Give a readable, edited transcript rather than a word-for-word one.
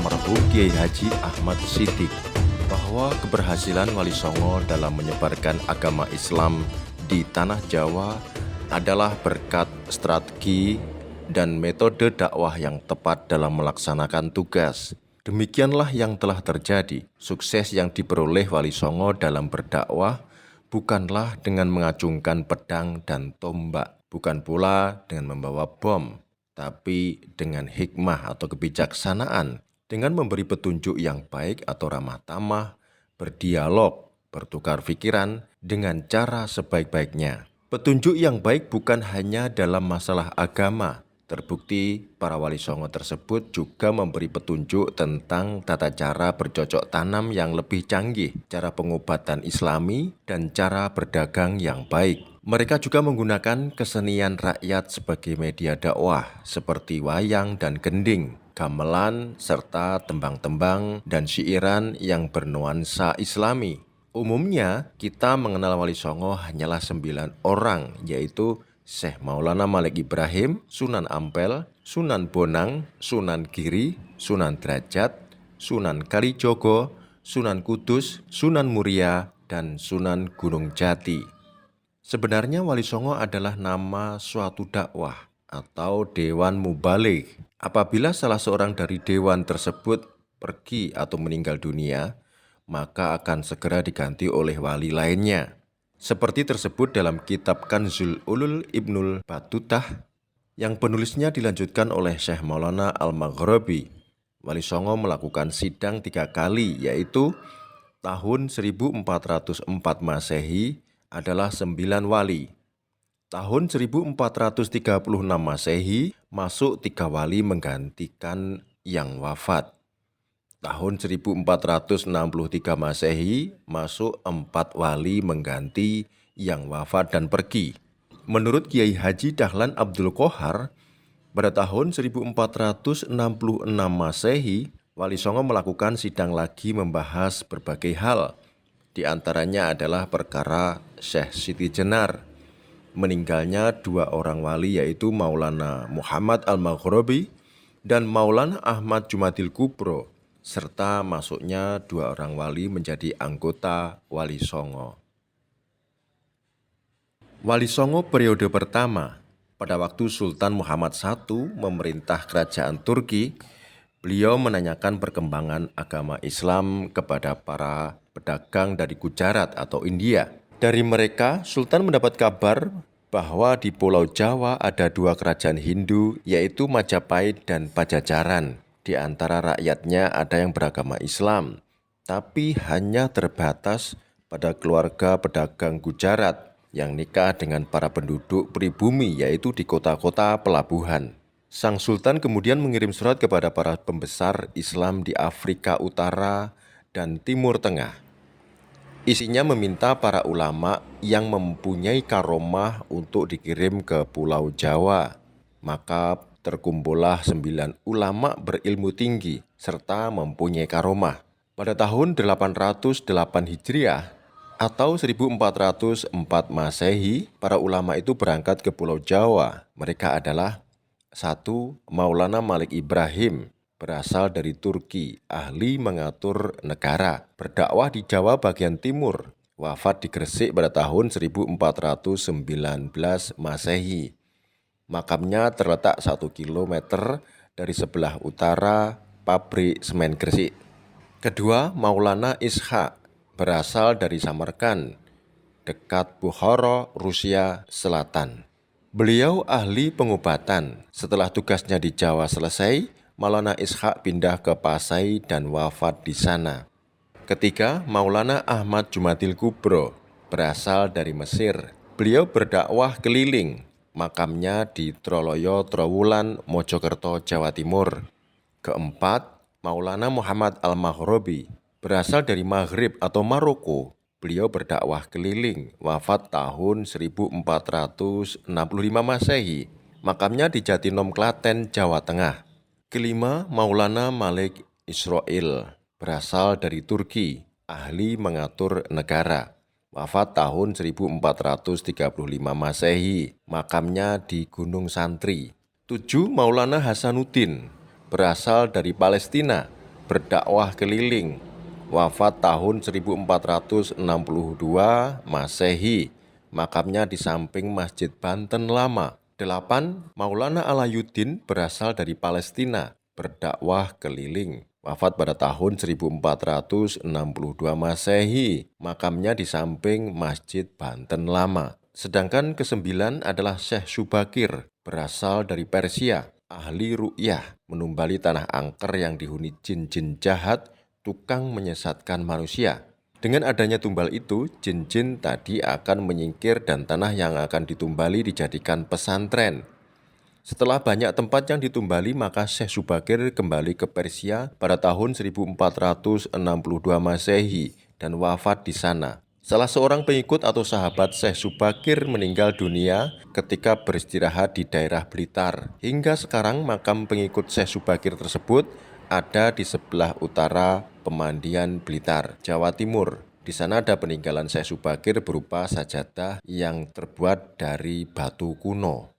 almarhum Kiai Haji Ahmad Siddiq bahwa keberhasilan Wali Songo dalam menyebarkan agama Islam di tanah Jawa adalah berkat strategi dan metode dakwah yang tepat dalam melaksanakan tugas. Demikianlah yang telah terjadi. Sukses yang diperoleh Wali Songo dalam berdakwah bukanlah dengan mengacungkan pedang dan tombak, bukan pula dengan membawa bom, tapi dengan hikmah atau kebijaksanaan, dengan memberi petunjuk yang baik atau ramah tamah, berdialog, bertukar pikiran dengan cara sebaik-baiknya. Petunjuk yang baik bukan hanya dalam masalah agama. Terbukti para wali songo tersebut juga memberi petunjuk tentang tata cara bercocok tanam yang lebih canggih, cara pengobatan Islami, dan cara berdagang yang baik. Mereka juga menggunakan kesenian rakyat sebagai media dakwah seperti wayang dan gending, gamelan, serta tembang-tembang dan syairan yang bernuansa Islami. Umumnya kita mengenal Wali Songo hanyalah 9 orang, yaitu Syekh Maulana Malik Ibrahim, Sunan Ampel, Sunan Bonang, Sunan Giri, Sunan Derajat, Sunan Kalijogo, Sunan Kudus, Sunan Muria, dan Sunan Gunung Jati. Sebenarnya Wali Songo adalah nama suatu dakwah atau Dewan Mubaligh. Apabila salah seorang dari dewan tersebut pergi atau meninggal dunia, maka akan segera diganti oleh wali lainnya. Seperti tersebut dalam kitab Kanzul Ulul Ibnul Batutah yang penulisnya dilanjutkan oleh Syekh Maulana Al-Maghribi. Wali Songo melakukan sidang 3 kali, yaitu tahun 1404 Masehi adalah 9 wali. Tahun 1436 Masehi masuk 3 wali menggantikan yang wafat. Tahun 1463 Masehi masuk 4 wali mengganti yang wafat dan pergi. Menurut Kiai Haji Dahlan Abdul Qohar, pada tahun 1466 Masehi, Wali Songo melakukan sidang lagi membahas berbagai hal. Di antaranya adalah perkara Syekh Siti Jenar. Meninggalnya 2 orang wali, yaitu Maulana Muhammad Al-Maghribi dan Maulana Ahmad Jumadil Kubro, serta masuknya 2 orang wali menjadi anggota Wali Songo. Wali Songo periode pertama, pada waktu Sultan Muhammad I memerintah kerajaan Turki, beliau menanyakan perkembangan agama Islam kepada para pedagang dari Gujarat atau India. Dari mereka, Sultan mendapat kabar bahwa di Pulau Jawa ada 2 kerajaan Hindu, yaitu Majapahit dan Pajajaran. Di antara rakyatnya ada yang beragama Islam, tapi hanya terbatas pada keluarga pedagang Gujarat yang nikah dengan para penduduk pribumi, yaitu di kota-kota pelabuhan. Sang Sultan kemudian mengirim surat kepada para pembesar Islam di Afrika Utara dan Timur Tengah. Isinya meminta para ulama yang mempunyai karomah untuk dikirim ke Pulau Jawa. Maka terkumpullah 9 ulama berilmu tinggi serta mempunyai karomah. Pada tahun 808 Hijriah atau 1404 Masehi, para ulama itu berangkat ke Pulau Jawa. Mereka adalah 1. Maulana Malik Ibrahim, berasal dari Turki, ahli mengatur negara, berdakwah di Jawa bagian timur, wafat di Gresik pada tahun 1419 Masehi. Makamnya terletak 1 kilometer dari sebelah utara pabrik semen Gresik. Kedua, Maulana Ishaq, berasal dari Samarkand, dekat Bukhara, Rusia Selatan. Beliau ahli pengobatan. Setelah tugasnya di Jawa selesai, Maulana Ishaq pindah ke Pasai dan wafat di sana. Ketiga, Maulana Ahmad Jumadil Kubro, berasal dari Mesir. Beliau berdakwah keliling. Makamnya di Troloyo, Trowulan, Mojokerto, Jawa Timur. Keempat, Maulana Muhammad Al-Maghribi, berasal dari Maghrib atau Maroko. Beliau berdakwah keliling, wafat tahun 1465 Masehi. Makamnya di Jatinom, Klaten, Jawa Tengah. Kelima, Maulana Malik Israil, berasal dari Turki, ahli mengatur negara. Wafat tahun 1435 Masehi, makamnya di Gunung Santri. 7. Maulana Hasanuddin, berasal dari Palestina, berdakwah keliling. Wafat tahun 1462 Masehi. Makamnya di samping Masjid Banten Lama. 8. Maulana Alayuddin berasal dari Palestina, berdakwah keliling. Wafat pada tahun 1462 Masehi. Makamnya di samping Masjid Banten Lama. Sedangkan ke-9 adalah Syekh Subakir, berasal dari Persia, ahli ru'yah, menumbali tanah angker yang dihuni jin-jin jahat, tukang menyesatkan manusia. Dengan adanya tumbal itu, jin-jin tadi akan menyingkir dan tanah yang akan ditumbali dijadikan pesantren. Setelah banyak tempat yang ditumbali, maka Syekh Subakir kembali ke Persia pada tahun 1462 Masehi dan wafat di sana. Salah seorang pengikut atau sahabat Syekh Subakir meninggal dunia ketika beristirahat di daerah Blitar. Hingga sekarang makam pengikut Syekh Subakir tersebut ada di sebelah utara Pemandian Blitar, Jawa Timur. Di sana ada peninggalan Syekh Subakir berupa sajadah yang terbuat dari batu kuno.